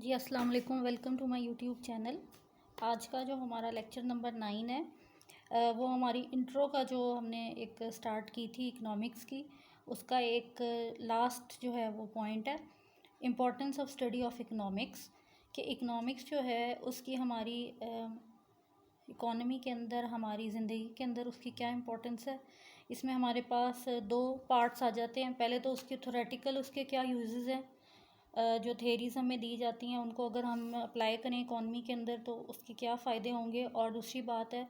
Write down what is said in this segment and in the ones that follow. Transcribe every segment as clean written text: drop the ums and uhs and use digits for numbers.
जी अस्सलाम वालेकुम। Welcome to my YouTube channel. आज का जो हमारा लेक्चर नंबर 9 है वो हमारी इंट्रो का जो हमने एक स्टार्ट की थी इकोनॉमिक्स की, उसका एक लास्ट जो है वो पॉइंट है importance of study of economics. कि इकोनॉमिक्स जो है उसकी हमारी इकोनॉमी के अंदर, हमारी ज़िंदगी के अंदर उसकी क्या इम्पोर्टेंस है। इसमें हमारे पास दो पार्ट्स आ जाते हैं। पहले तो उसके थ्योरेटिकल उसके क्या यूजेस हैं, जो थेरीज़ हमें दी जाती हैं उनको अगर हम अप्लाई करें इकॉनमी के अंदर तो उसके क्या फ़ायदे होंगे। और दूसरी बात है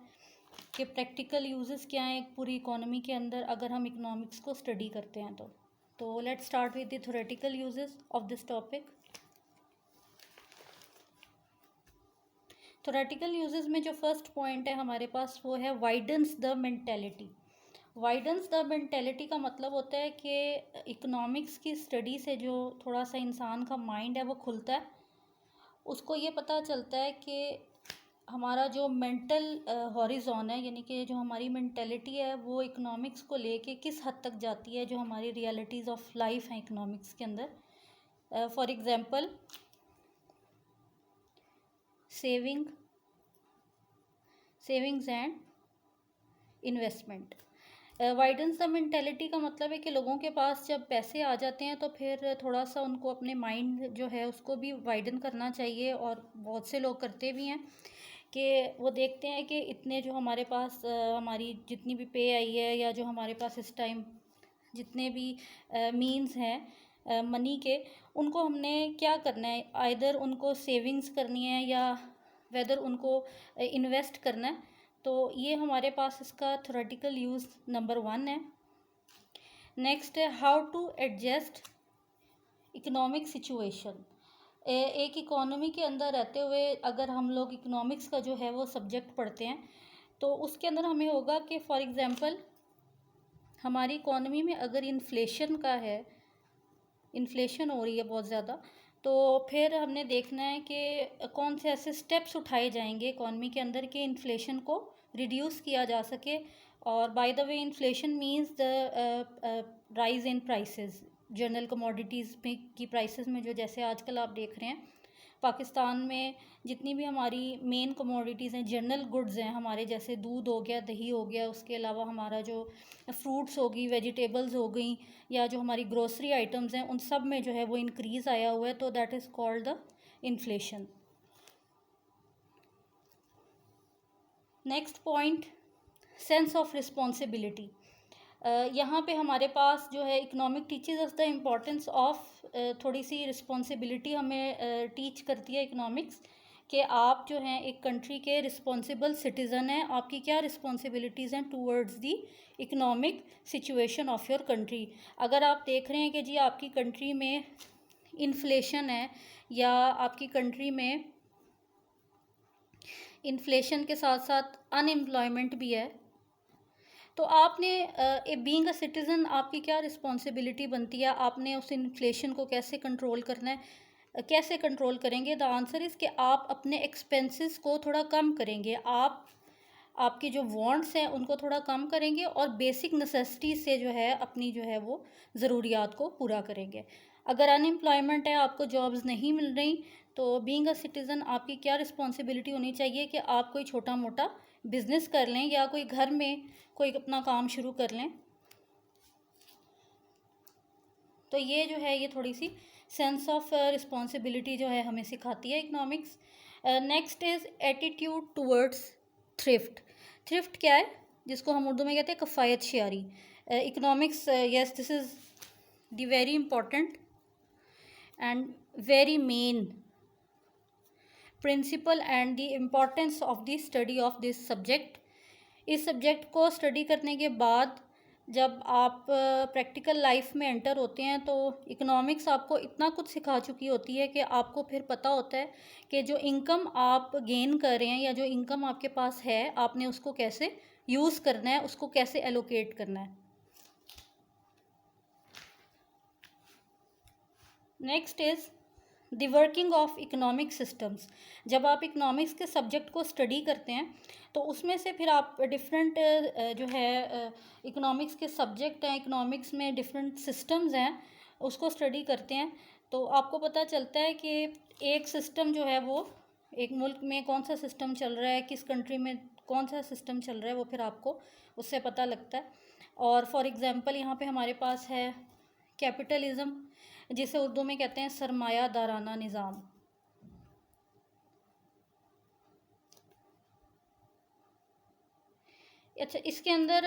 कि प्रैक्टिकल यूजेस क्या हैं एक पूरी इकॉनमी के अंदर अगर हम इकोनॉमिक्स को स्टडी करते हैं तो let's start with the theoretical uses of this topic. Theoretical uses में जो फर्स्ट पॉइंट है हमारे पास वो है widens the mentality. Widens the mentality का मतलब होता है कि इकोनॉमिक्स की स्टडी से जो थोड़ा सा इंसान का माइंड है वो खुलता है। उसको ये पता चलता है कि हमारा जो मेंटल हॉरिजॉन है, यानी कि जो हमारी मेंटेलिटी है वो इकोनॉमिक्स को लेके किस हद तक जाती है, जो हमारी रियलिटीज़ ऑफ लाइफ हैं इकोनॉमिक्स के अंदर। For example savings and investment. Widens the mentality का मतलब है कि लोगों के पास जब पैसे आ जाते हैं तो फिर थोड़ा सा उनको अपने माइंड जो है उसको भी वाइडन करना चाहिए, और बहुत से लोग करते भी हैं कि वो देखते हैं कि इतने जो हमारे पास हमारी जितनी भी पे आई है या जो हमारे पास इस टाइम जितने भी मीन्स हैं मनी के, उनको हमने क्या करना है, आइदर उनको सेविंग्स करनी है या वेदर उनको इन्वेस्ट करना है। तो ये हमारे पास इसका थ्योरेटिकल यूज़ नंबर 1 है। नेक्स्ट है how to adjust economic situation. एक इकोनॉमी के अंदर रहते हुए अगर हम लोग इकोनॉमिक्स का जो है वो सब्जेक्ट पढ़ते हैं तो उसके अंदर हमें होगा कि फॉर एग्ज़ाम्पल हमारी इकोनॉमी में अगर इन्फ्लेशन का है, इन्फ्लेशन हो रही है बहुत ज़्यादा, तो फिर हमने देखना है कि कौन से ऐसे स्टेप्स उठाए जाएंगे इकॉनमी के अंदर कि इन्फ्लेशन को रिड्यूस किया जा सके। और by the way inflation means the rise in prices, general commodities में की प्राइसेस में जो जैसे आजकल आप देख रहे हैं पाकिस्तान में जितनी भी हमारी मेन कमोडिटीज़ हैं, जनरल गुड्स हैं हमारे, जैसे दूध हो गया, दही हो गया, उसके अलावा हमारा जो फ्रूट्स होगी, वेजिटेबल्स हो गई, या जो हमारी ग्रोसरी आइटम्स हैं उन सब में जो है वो इंक्रीज़ आया हुआ है, तो that is called the inflation. Next point, sense of responsibility. यहाँ पे हमारे पास जो है economic teaches us the importance of, थोड़ी सी रिस्पॉन्सिबिलिटी हमें टीच करती है इकोनॉमिक्स कि आप जो हैं एक कंट्री के रिस्पॉन्सिबल सिटीज़न हैं, आपकी क्या रिस्पॉन्सिबिलिटीज़ हैं towards the economic situation of your country. अगर आप देख रहे हैं कि जी आपकी कंट्री में इन्फ्लेशन है या आपकी कंट्री में इन्फ्लेशन के साथ साथ अनएम्प्लॉयमेंट भी है, तो आपने बीइंग अ सिटीज़न आपकी क्या रिस्पॉन्सिबिलिटी बनती है, आपने उस इन्फ्लेशन को कैसे कंट्रोल करना है। कैसे कंट्रोल करेंगे? द आंसर इज़ कि आप अपने एक्सपेंसेस को थोड़ा कम करेंगे, आप आपके जो वांट्स हैं उनको थोड़ा कम करेंगे और बेसिक नेसेसिटी से जो है अपनी जो है वो ज़रूरियात को पूरा करेंगे। अगर अनएम्प्लॉयमेंट है, आपको जॉब्स नहीं मिल रही, तो बीइंग अ सिटीज़न आपकी क्या रिस्पॉन्सिबिलिटी होनी चाहिए कि आप कोई छोटा मोटा बिज़नेस कर लें या कोई घर में कोई अपना काम शुरू कर लें। तो ये जो है ये थोड़ी सी सेंस ऑफ रिस्पॉन्सिबिलिटी जो है हमें सिखाती है economics. Next is attitude towards thrift. Thrift क्या है, जिसको हम उर्दू में कहते हैं कफ़ायत शारी। Economics, yes, this is the very important and very main principle and the importance of the study of this subject. इस सब्जेक्ट को स्टडी करने के बाद जब आप प्रैक्टिकल लाइफ में एंटर होते हैं तो इकोनॉमिक्स आपको इतना कुछ सिखा चुकी होती है कि आपको फिर पता होता है कि जो इनकम आप गेन कर रहे हैं या जो इनकम आपके पास है आपने उसको कैसे यूज़ करना है, उसको कैसे एलोकेट करना है। Next is the working of economic systems. जब आप इकोनॉमिक्स के सब्जेक्ट को स्टडी करते हैं तो उसमें से फिर आप डिफरेंट जो है इकोनॉमिक्स के सब्जेक्ट हैं, इकोनॉमिक्स में डिफरेंट सिस्टम्स हैं, उसको स्टडी करते हैं। तो आपको पता चलता है कि एक सिस्टम जो है वो एक मुल्क में कौन सा सिस्टम चल रहा है, किस कंट्री में कौन सा सिस्टम चल रहा है, वो फिर आपको उससे पता लगता है। और फॉर एग्ज़ाम्पल यहाँ पे हमारे पास है कैपिटलिज़म, जिसे उर्दू में कहते हैं सरमायादाराना निज़ाम। अच्छा, इसके अंदर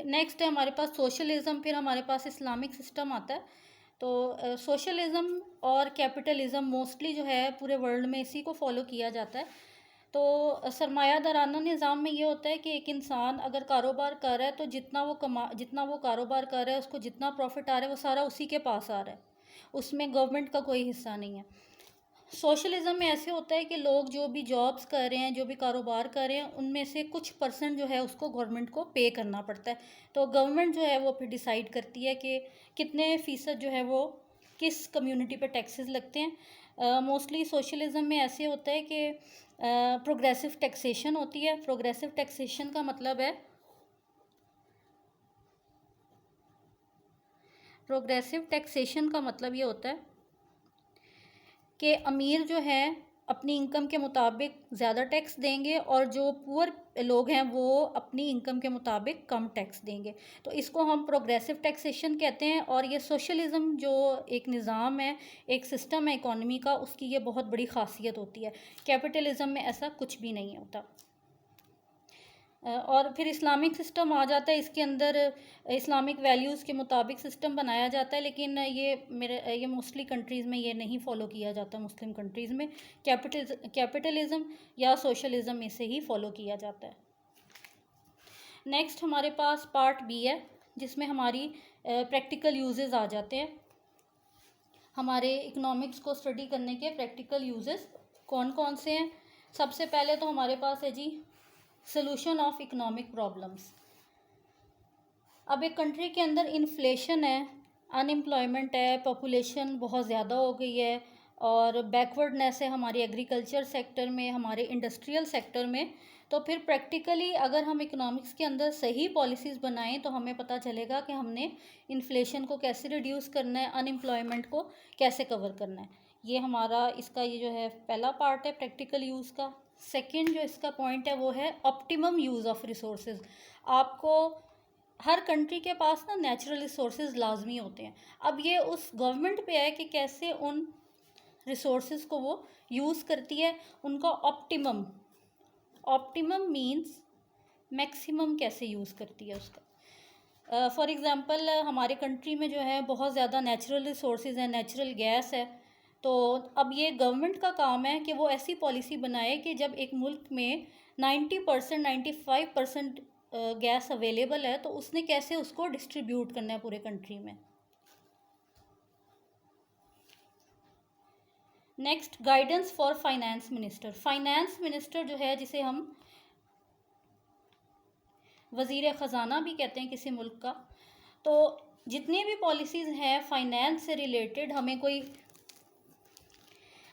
नेक्स्ट है हमारे पास सोशलिज़म, फिर हमारे पास इस्लामिक सिस्टम आता है। तो सोशलिज़म और कैपिटलिज़म मोस्टली जो है पूरे वर्ल्ड में इसी को फॉलो किया जाता है। तो सरमायादाराना निज़ाम में ये होता है कि एक इंसान अगर कारोबार कर रहा है तो जितना वो कारोबार कर रहा है, उसको जितना प्रॉफिट आ रहा है वो सारा उसी के पास आ रहा है, उसमें गवर्नमेंट का कोई हिस्सा नहीं है। सोशलिज़म में ऐसे होता है कि लोग जो भी जॉब्स कर रहे हैं, जो भी कारोबार कर रहे हैं, उनमें से कुछ परसेंट जो है उसको गवर्नमेंट को पे करना पड़ता है। तो गवर्नमेंट जो है वो फिर डिसाइड करती है कि कितने फ़ीसद जो है वो किस कम्युनिटी पे टैक्सेस लगते हैं। मोस्टली सोशलिज़म में ऐसे होता है कि प्रोग्रेसिव टैक्सेशन होती है। प्रोग्रेसिव टैक्सेशन का मतलब है प्रोग्रेसिव टैक्सेशन का मतलब ये होता है कि अमीर जो है अपनी इनकम के मुताबिक ज़्यादा टैक्स देंगे और जो पुअर लोग हैं वो अपनी इनकम के मुताबिक कम टैक्स देंगे। तो इसको हम प्रोग्रेसिव टैक्सेशन कहते हैं। और ये सोशलिज़म जो एक निज़ाम है, एक सिस्टम है इकॉनमी का, उसकी ये बहुत बड़ी ख़ासियत होती है। कैपिटलिज़म में ऐसा कुछ भी नहीं होता। और फिर इस्लामिक सिस्टम आ जाता है। इसके अंदर इस्लामिक वैल्यूज़ के मुताबिक सिस्टम बनाया जाता है, लेकिन ये मोस्टली कंट्रीज़ में ये नहीं फॉलो किया जाता। मुस्लिम कंट्रीज़ में कैपिटलिज़म या सोशलिज़म में से ही फॉलो किया जाता है। नेक्स्ट हमारे पास पार्ट बी है, जिसमें हमारी प्रैक्टिकल यूजेस आ जाते हैं। हमारे इकोनॉमिक्स को स्टडी करने के प्रैक्टिकल यूजेस कौन कौन से हैं? सबसे पहले तो हमारे पास है जी सोल्यूशन ऑफ इकोनॉमिक प्रॉब्लम्स। अब एक कंट्री के अंदर इन्फ्लेशन है, अनएम्प्लॉयमेंट है, पॉपुलेशन बहुत ज़्यादा हो गई है और बैकवर्डनेस है हमारी एग्रीकल्चर सेक्टर में, हमारे इंडस्ट्रियल सेक्टर में। तो फिर प्रैक्टिकली अगर हम इकोनॉमिक्स के अंदर सही पॉलिसीज़ बनाएं तो हमें पता चलेगा कि हमने इन्फ्लेशन को कैसे रिड्यूस करना है, अनएम्प्लॉयमेंट को कैसे कवर करना है। ये हमारा इसका ये जो है पहला पार्ट है प्रैक्टिकल यूज़ का। सेकंड जो इसका पॉइंट है वो है ऑप्टिमम यूज़ ऑफ रिसोर्सेज। आपको हर कंट्री के पास ना नेचुरल रिसोर्सेज लाजमी होते हैं। अब ये उस गवर्नमेंट पे है कि कैसे उन रिसोर्सेज को वो यूज़ करती है, उनका ऑप्टिमम मीन्स मैक्सिमम कैसे यूज़ करती है उसका। फॉर एग्ज़ाम्पल हमारे कंट्री में जो है बहुत ज़्यादा नेचुरल रिसोर्सेज है, नेचुरल गैस है। तो अब ये गवर्नमेंट का काम है कि वो ऐसी पॉलिसी बनाए कि जब एक मुल्क में 90% 95% गैस अवेलेबल है तो उसने कैसे उसको डिस्ट्रीब्यूट करना है पूरे कंट्री में। Next guidance for finance minister. Finance minister जो है, जिसे हम वज़ीर ख़ज़ाना भी कहते हैं किसी मुल्क का, तो जितनी भी पॉलिसीज़ हैं फाइनेंस से रिलेटेड,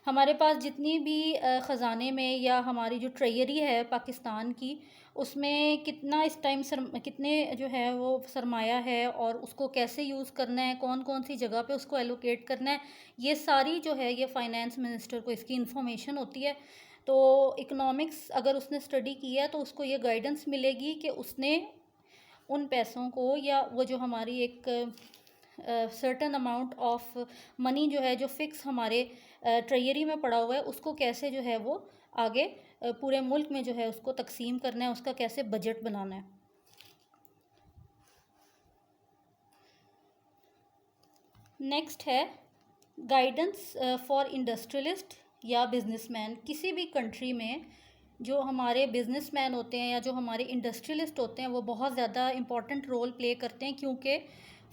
हमारे पास जितनी भी ख़ज़ाने में या हमारी जो ट्रेजरी है पाकिस्तान की, उसमें कितना इस टाइम कितने जो है वो सरमाया है और उसको कैसे यूज़ करना है, कौन कौन सी जगह पे उसको एलोकेट करना है, ये सारी जो है ये फाइनेंस मिनिस्टर को इसकी इन्फॉर्मेशन होती है। तो इकोनॉमिक्स अगर उसने स्टडी किया तो उसको ये गाइडेंस मिलेगी कि उसने उन पैसों को या वो जो हमारी एक सर्टन अमाउंट ऑफ मनी जो है जो फिक्स हमारे ट्रेजरी में पड़ा हुआ है, उसको कैसे जो है वो आगे पूरे मुल्क में जो है उसको तकसीम करना है, उसका कैसे बजट बनाना है। नेक्स्ट है गाइडेंस फॉर इंडस्ट्रियलिस्ट या बिजनेसमैन। किसी भी कंट्री में जो हमारे बिजनेसमैन होते हैं या जो हमारे इंडस्ट्रियलिस्ट होते हैं वो बहुत ज़्यादा इंपॉर्टेंट रोल प्ले करते हैं, क्योंकि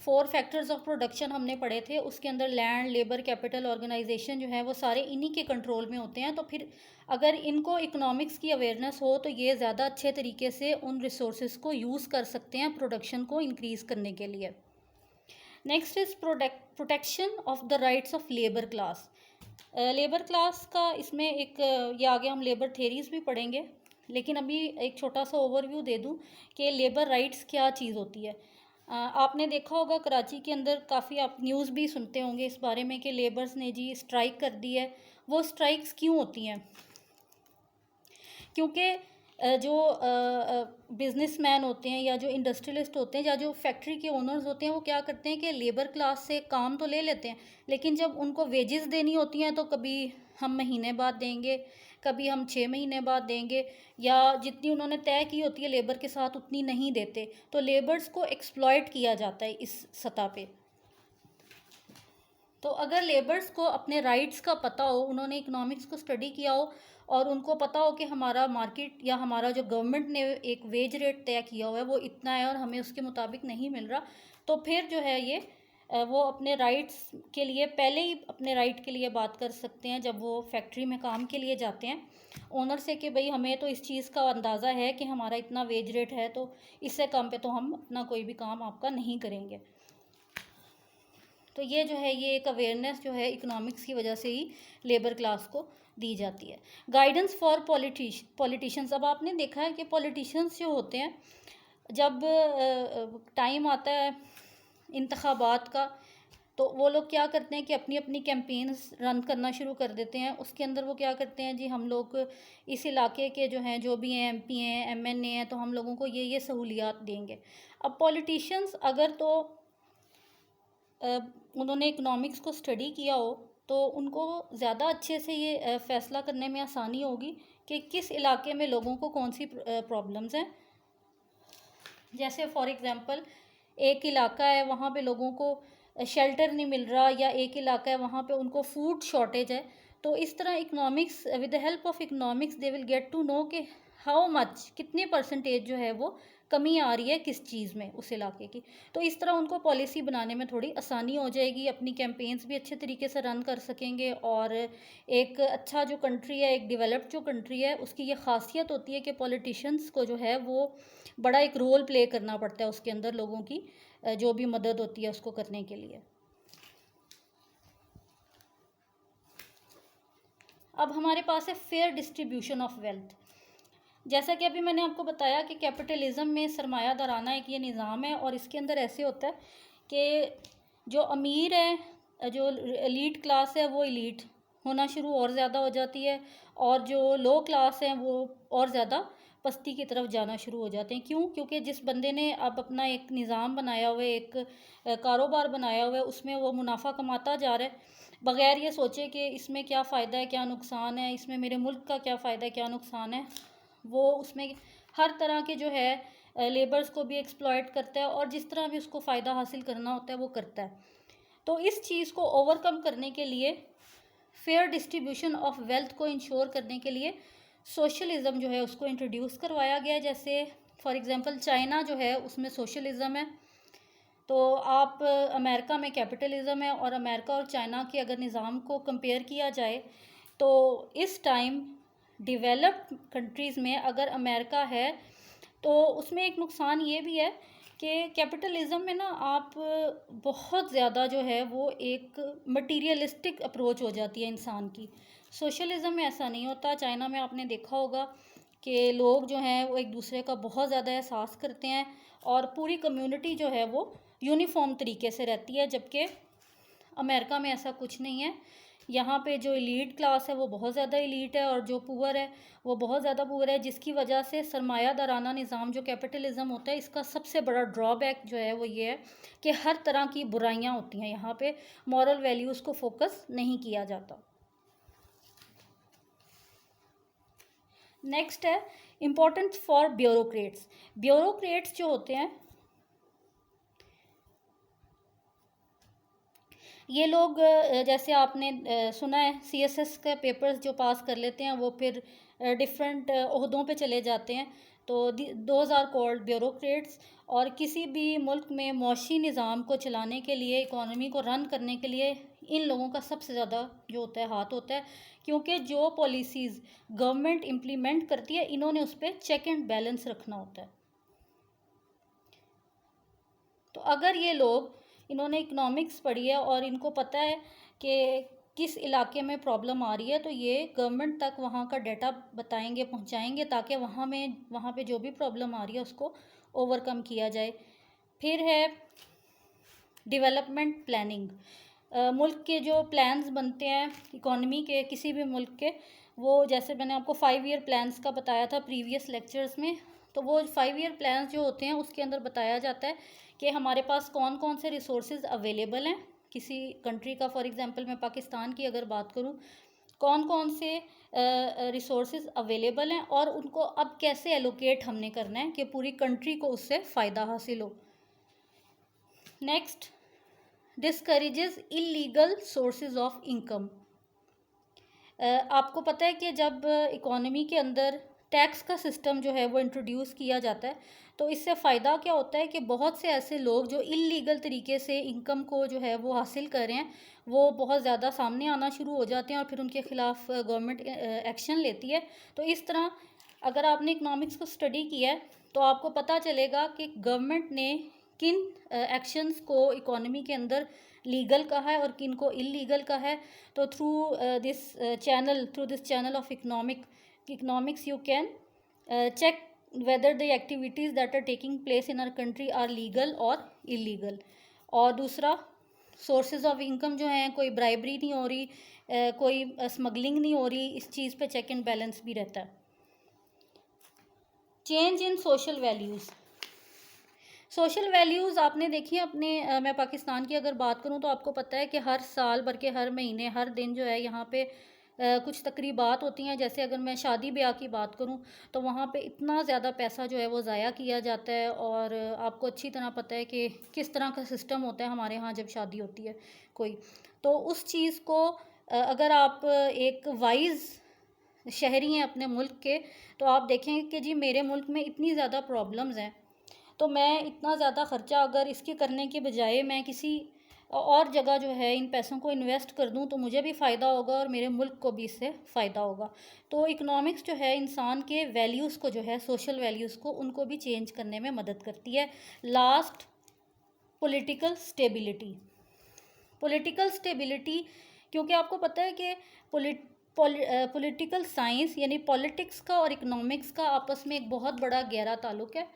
4 फैक्टर्स ऑफ प्रोडक्शन हमने पढ़े थे, उसके अंदर लैंड, लेबर, कैपिटल, ऑर्गेनाइजेशन जो है वो सारे इन्हीं के कंट्रोल में होते हैं। तो फिर अगर इनको इकोनॉमिक्स की अवेयरनेस हो तो ये ज़्यादा अच्छे तरीके से उन रिसोर्स को यूज़ कर सकते हैं प्रोडक्शन को इंक्रीज़ करने के लिए। Next is protection of the rights of labour class. Labour class का इसमें एक ये आगे हम लेबर थेरीज भी पढ़ेंगे, लेकिन अभी एक छोटा सा ओवरव्यू दे दूं कि लेबर राइट्स क्या चीज़ होती है। आपने देखा होगा कराची के अंदर काफ़ी आप न्यूज़ भी सुनते होंगे इस बारे में कि लेबर्स ने जी स्ट्राइक कर दी है। वो स्ट्राइक्स क्यों होती हैं? क्योंकि जो बिजनेसमैन होते हैं या जो इंडस्ट्रियलिस्ट होते हैं या जो फैक्ट्री के ओनर्स होते हैं, वो क्या करते हैं कि लेबर क्लास से काम तो ले लेते हैं, लेकिन जब उनको वेजेस देनी होती हैं तो कभी हम महीने बाद देंगे, कभी हम 6 महीने बाद देंगे, या जितनी उन्होंने तय की होती है लेबर के साथ उतनी नहीं देते। तो लेबर्स को एक्सप्लॉयट किया जाता है इस सतह पे। तो अगर लेबर्स को अपने राइट्स का पता हो, उन्होंने इकोनॉमिक्स को स्टडी किया हो और उनको पता हो कि हमारा मार्केट या हमारा जो गवर्नमेंट ने एक वेज रेट तय किया हुआ है वो इतना है और हमें उसके मुताबिक नहीं मिल रहा, तो फिर जो है ये वो अपने राइट्स के लिए पहले ही अपने राइट के लिए बात कर सकते हैं जब वो फैक्ट्री में काम के लिए जाते हैं ओनर से कि भाई हमें तो इस चीज़ का अंदाज़ा है कि हमारा इतना वेज रेट है, तो इससे कम पे तो हम अपना कोई भी काम आपका नहीं करेंगे। तो ये जो है ये एक अवेयरनेस जो है इकोनॉमिक्स की वजह से ही लेबर क्लास को दी जाती है। Guidance for politicians. अब आपने देखा है कि पॉलिटिशियंस जो होते हैं जब टाइम आता है इंतखाबात का, तो वो लोग क्या करते हैं कि अपनी अपनी कैंपेन्स रन करना शुरू कर देते हैं। उसके अंदर वो क्या करते हैं जी, हम लोग इस इलाके के जो हैं जो भी हैं एमपी हैं एमएनए हैं, तो हम लोगों को ये सहूलियात देंगे। अब पॉलिटिशियंस अगर तो उन्होंने इकोनॉमिक्स को स्टडी किया हो तो उनको ज़्यादा अच्छे से ये फ़ैसला करने में आसानी होगी कि किस इलाके में लोगों को कौन सी प्रॉब्लम्स हैं। जैसे फॉर एग्ज़ाम्पल एक इलाका है वहाँ पे लोगों को शेल्टर नहीं मिल रहा, या एक इलाका है वहाँ पे उनको फूड शॉर्टेज है, तो इस तरह economics with the help of economics they will get to know कि हाउ मच कितनी परसेंटेज जो है वो कमी आ रही है किस चीज़ में उस इलाके की। तो इस तरह उनको पॉलिसी बनाने में थोड़ी आसानी हो जाएगी, अपनी कैंपेन्स भी अच्छे तरीके से रन कर सकेंगे। और एक अच्छा जो कंट्री है, एक डेवलप्ड जो कंट्री है, उसकी ये खासियत होती है कि पॉलिटिशियंस को जो है वो बड़ा एक रोल प्ले करना पड़ता है उसके अंदर, लोगों की जो भी मदद होती है उसको करने के लिए। अब हमारे पास है फेयर डिस्ट्रीब्यूशन ऑफ वेल्थ। जैसा कि अभी मैंने आपको बताया कि कैपिटलिज्म में सरमायादाराना एक ये निज़ाम है, और इसके अंदर ऐसे होता है कि जो अमीर है, जो एलीट क्लास है, वो एलीट होना शुरू और ज़्यादा हो जाती है, और जो लो क्लास है वो और ज़्यादा पस्ती की तरफ जाना शुरू हो जाते हैं। क्यों? क्योंकि जिस बंदे ने अब अपना एक निज़ाम बनाया हुआ है, एक कारोबार बनाया हुआ है, उसमें वो मुनाफा कमाता जा रहा है बग़ैर ये सोचे कि इसमें क्या फ़ायदा है क्या नुकसान है, इसमें मेरे मुल्क का क्या फ़ायदा है क्या नुकसान है। वो उसमें हर तरह के जो है लेबर्स को भी एक्सप्लॉयट करता है, और जिस तरह भी उसको फ़ायदा हासिल करना होता है वो करता है। तो इस चीज़ को ओवरकम करने के लिए, फेयर डिस्ट्रीब्यूशन ऑफ वेल्थ को इंश्योर करने के लिए सोशलिज़म जो है उसको इंट्रोड्यूस करवाया गया। जैसे फॉर एग्ज़ाम्पल चाइना जो है उसमें सोशलिज़म है, तो आप अमेरिका में कैपिटलिज़म है, और अमेरिका और चाइना के अगर निज़ाम को कंपेयर किया जाए तो इस टाइम डेवलप्ड कंट्रीज़ में अगर अमेरिका है तो उसमें एक नुकसान ये भी है कि कैपिटलिज़म में ना आप बहुत ज़्यादा जो है वो एक मटीरियलिस्टिक अप्रोच हो जाती है इंसान की। सोशलिज़म में ऐसा नहीं होता। चाइना में आपने देखा होगा कि लोग जो हैं वो एक दूसरे का बहुत ज़्यादा एहसास करते हैं, और पूरी कम्युनिटी जो है वो यूनिफॉर्म तरीके से रहती है, जबकि अमेरिका में ऐसा कुछ नहीं है। यहाँ पे जो एलीट क्लास है वो बहुत ज़्यादा एलीट है, और जो पुअर है वो बहुत ज़्यादा पुअर है, जिसकी वजह से सरमायादाराना निज़ाम जो कैपिटलिज़म होता है, इसका सबसे बड़ा ड्रॉबैक जो है वो ये है कि हर तरह की बुराइयाँ होती हैं यहाँ पे, मॉरल वैल्यूज़ को फोकस नहीं किया जाता। नेक्स्ट है इम्पोर्टेंस फॉर ब्यूरोक्रेट्स। ब्यूरोक्रेट्स जो होते हैं ये लोग जैसे आपने सुना है सीएसएस के पेपर्स जो पास कर लेते हैं वो फिर डिफरेंट ओहदों पे चले जाते हैं, तो दोज आर कॉल्ड ब्यूरोक्रेट्स। और किसी भी मुल्क में मौशी निज़ाम को चलाने के लिए, इकोनॉमी को रन करने के लिए इन लोगों का सबसे ज़्यादा जो होता है हाथ होता है, क्योंकि जो पॉलिसीज़ गवर्नमेंट इम्प्लीमेंट करती है इन्होंने उस पर चेक एंड बैलेंस रखना होता है। तो अगर ये लोग, इन्होंने इकोनॉमिक्स पढ़ी है और इनको पता है कि किस इलाके में प्रॉब्लम आ रही है, तो ये गवर्नमेंट तक वहाँ का डाटा बताएंगे, पहुँचाएंगे, ताकि वहाँ पे जो भी प्रॉब्लम आ रही है उसको ओवरकम किया जाए। फिर है डेवलपमेंट प्लानिंग। मुल्क के जो प्लान्स बनते हैं इकोनॉमी के, किसी भी मुल्क के, वो जैसे मैंने आपको 5 ईयर प्लान्स का बताया था प्रीवियस लेक्चर्स में, तो वो 5 ईयर प्लान्स जो होते हैं उसके अंदर बताया जाता है कि हमारे पास कौन कौन से रिसोर्सेज अवेलेबल हैं किसी कंट्री का। फॉर एग्जांपल मैं पाकिस्तान की अगर बात करूं, कौन कौन से रिसोर्सेज अवेलेबल हैं और उनको अब कैसे एलोकेट हमने करना है कि पूरी कंट्री को उससे फ़ायदा हासिल हो। Next, discourages illegal sources of income. आपको पता है कि जब इकोनॉमी के अंदर टैक्स का सिस्टम जो है वो इंट्रोड्यूस किया जाता है, तो इससे फ़ायदा क्या होता है कि बहुत से ऐसे लोग जो इलीगल तरीके से इनकम को जो है वो हासिल कर रहे हैं, वो बहुत ज़्यादा सामने आना शुरू हो जाते हैं और फिर उनके ख़िलाफ़ गवर्नमेंट एक्शन लेती है। तो इस तरह अगर आपने इकनॉमिक्स को स्टडी किया है तो आपको पता चलेगा कि गवर्नमेंट ने किन एक्शंस को इकोनॉमी के अंदर लीगल कहा है और किन को इलीगल कहा है। तो through this channel of economics you can check whether the activities that are taking place in our country are legal or illegal। और दूसरा, सोर्सेज ऑफ इनकम जो हैं, कोई ब्राइबरी नहीं हो रही, कोई स्मगलिंग नहीं हो रही, इस चीज़ पे चेक एंड बैलेंस भी रहता है। Change in social values. Social values आपने देखी अपने मैं पाकिस्तान की अगर बात करूं तो आपको पता है कि हर साल भर के हर महीने हर दिन जो है यहाँ पे कुछ तकरीबात होती हैं। जैसे अगर मैं शादी ब्याह की बात करूं तो वहाँ पे इतना ज़्यादा पैसा जो है वो ज़ाया किया जाता है। और आपको अच्छी तरह पता है कि किस तरह का सिस्टम होता है हमारे यहाँ जब शादी होती है कोई। तो उस चीज़ को अगर आप एक वाइज शहरी हैं अपने मुल्क के, तो आप देखेंगे कि जी मेरे मुल्क में इतनी ज़्यादा प्रॉब्लम्स हैं, तो मैं इतना ज़्यादा ख़र्चा अगर इसके करने के बजाय मैं किसी और जगह जो है इन पैसों को इन्वेस्ट कर दूं तो मुझे भी फ़ायदा होगा और मेरे मुल्क को भी इससे फ़ायदा होगा। तो इकोनॉमिक्स जो है इंसान के वैल्यूज़ को जो है, सोशल वैल्यूज़ को, उनको भी चेंज करने में मदद करती है। Last, political stability. Political stability, क्योंकि आपको पता है कि पॉलिटिकल साइंस यानी पॉलिटिक्स का और इकोनॉमिक्स का आपस में एक बहुत बड़ा गहरा ताल्लुक़ है।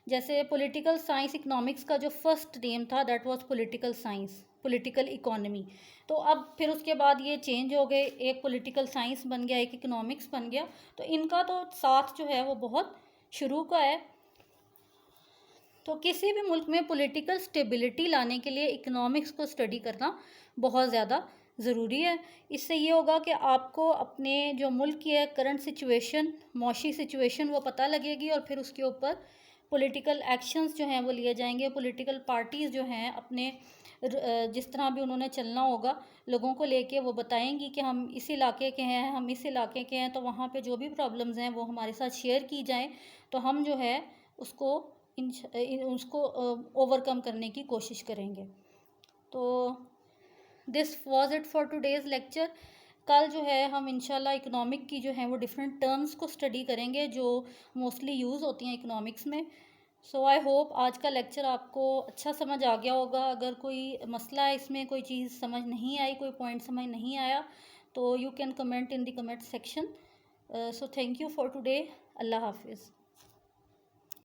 जैसे पॉलिटिकल साइंस इकोनॉमिक्स का जो फर्स्ट नेम था that was political science, political economy. तो अब फिर उसके बाद ये चेंज हो गए, एक पॉलिटिकल साइंस बन गया, एक इकोनॉमिक्स बन गया। तो इनका तो साथ जो है वो बहुत शुरू का है। तो किसी भी मुल्क में पॉलिटिकल स्टेबिलिटी लाने के लिए इकोनॉमिक्स को स्टडी करना बहुत ज़्यादा ज़रूरी है। इससे ये होगा कि आपको अपने जो मुल्क की है करंट सिचुएशन, मौशी सिचुएशन, वो पता लगेगी और फिर उसके ऊपर पॉलिटिकल एक्शंस जो हैं वो लिए जाएंगे। पॉलिटिकल पार्टीज़ जो हैं अपने जिस तरह भी उन्होंने चलना होगा लोगों को लेके, वो बताएंगी कि हम इस इलाके के हैं, हम इस इलाके के हैं, तो वहाँ पे जो भी प्रॉब्लम्स हैं वो हमारे साथ शेयर की जाएं, तो हम जो है उसको उसको ओवरकम करने की कोशिश करेंगे। तो this was it for today's lecture. कल जो है हम इंशाल्लाह इकोनॉमिक की जो है वो डिफरेंट टर्म्स को स्टडी करेंगे जो मोस्टली यूज़ होती हैं इकोनॉमिक्स में। सो आई होप आज का लेक्चर आपको अच्छा समझ आ गया होगा। अगर कोई मसला है, इसमें कोई चीज़ समझ नहीं आई, कोई पॉइंट समझ नहीं आया, तो you can comment in the comment section. So thank you for today. अल्लाह हाफिज़।